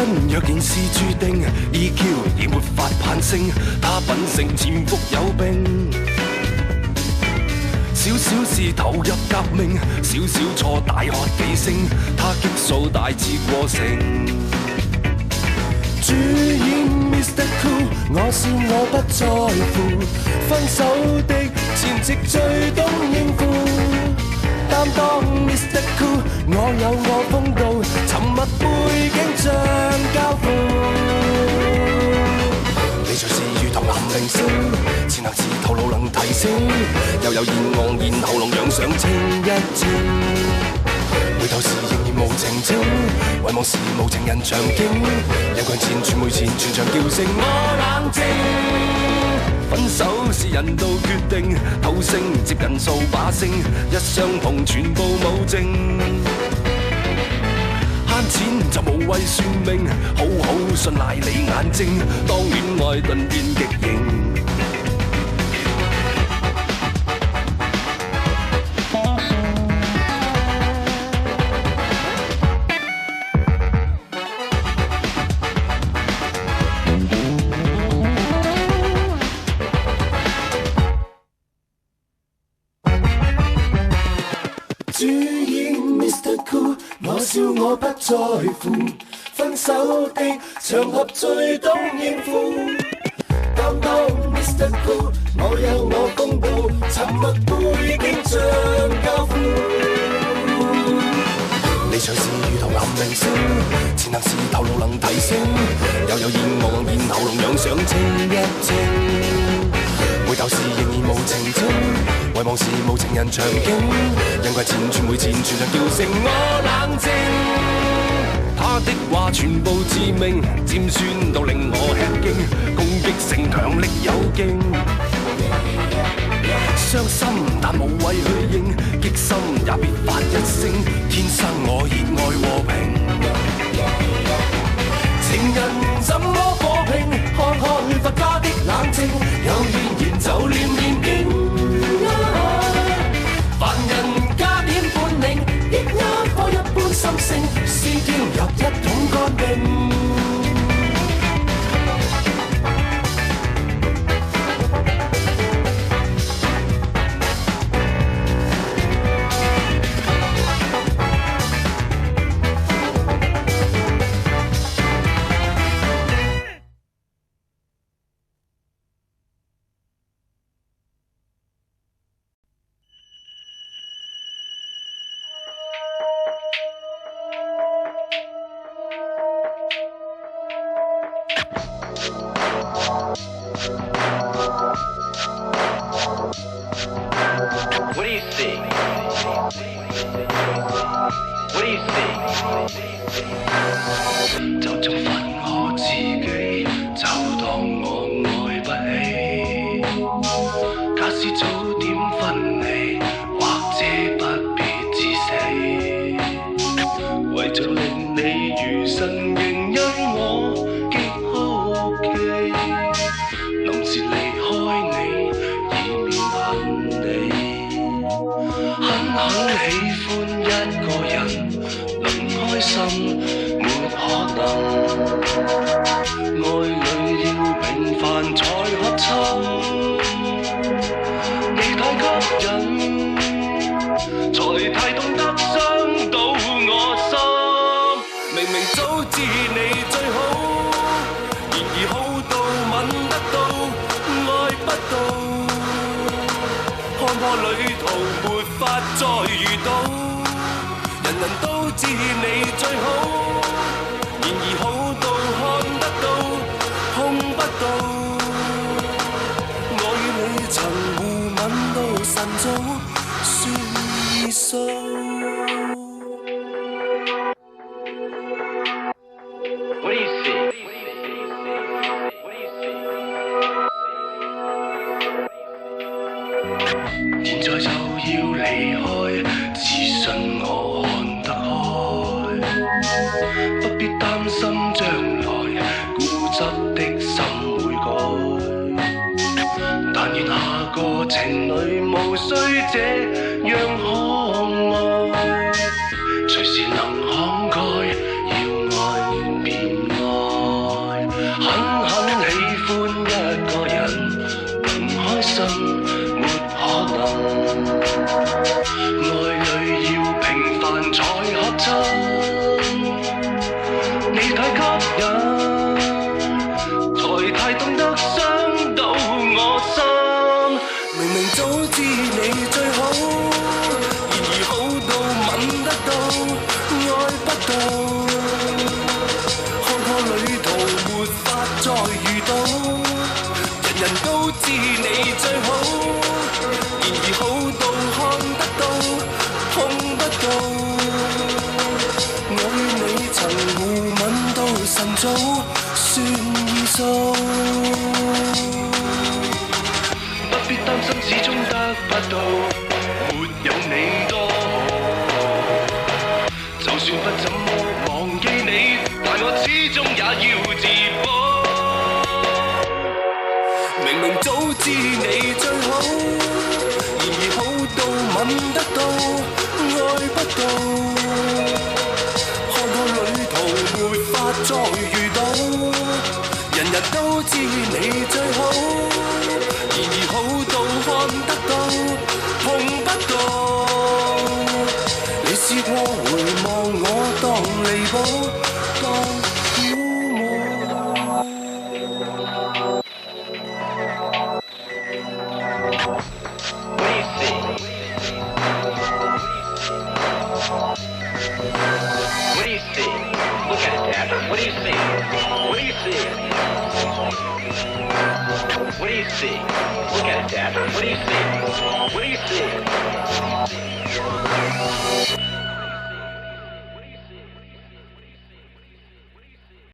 因若然是注定 EQ 已沒法攀升，他品性潛伏有病。小小事投入革命，小小錯大喝幾聲，他激素大致過剩。主演 Mr. Cool， 我笑我不在乎，分手的前夕最懂應付。擔當 Mr. Cool， 我有我風度，沉默背景像交付。你隨時如同男明星，前行時頭腦能提升，又有燕昂然喉嚨養上清一清。回頭時仍然無情情，遺忘時無情人場景，人群前傳媒前全場叫聲我冷靜。分手是人道決定，偷聲接近數把聲，一相同全部冇證。慳錢就無謂算命，好好信賴你眼睛，當戀愛頓變極刑。主演 Mr. Cool， 我笑我不在乎，分手的場合最懂應付。擔當 Mr. Cool， 我有我公佈，沉默背景像交付。離場時如同男明星，前行時頭腦能提升，又有燕昂然喉嚨養上清一清。回頭時仍然無情情，遺忘時無情人場景，人群前傳媒前全場叫聲我冷靜。他的話全部致命，尖酸到令我吃驚，攻擊性強力有勁。傷心但無謂去應，激心也別發一聲，天生我熱愛和平。情人怎麼火拼？看看佛家的冷靜，有怨言就念念經。凡人加點本領，亦啱火一般心性，先丟入一桶乾冰。What do you see? What do you see? 就縱罰我自己，就當我愛不起。假使早點分離，或者不必至死，為著令你如神形因我極好奇，臨時離開你，以免恨你。很喜歡一個人，能開心沒可能，愛侶要平凡才合襯，你太吸引，才太懂得傷到我心。明明早知你最好，然而好到吻得到，愛不到，看破旅途沒法再遇到，人人都知你最好，然而好到看得到，碰不到。我與你曾互吻到晨早，算異數。What do you see? What do you see? 現在就要離開，自信我看得開，不必擔心將來，固執的心會改。但願下個情侶無需這樣可愛，隨時能慷慨，要愛便愛。你太吸引，才太懂得傷到我心。明明早知你最好，然而好到吻得到，愛不到。看破旅途沒法再遇到，人人都知你最好，然而好到看得到，碰不到。我與你曾互吻到晨早，算易數。不必擔心，始終得不到，沒有你多好。就算不怎麼忘記你，但我始終也要自保。明明早知你最好，然而好到吻得到，愛不到。看破旅途沒法再遇到，人人都知你最好，然而好到看得到，碰不到。你試過回望我當彌補，當鼓舞。What do you see? Look at it, Dad. What do you see? What do you see? What do you see? Look at it, Dad. What do you see?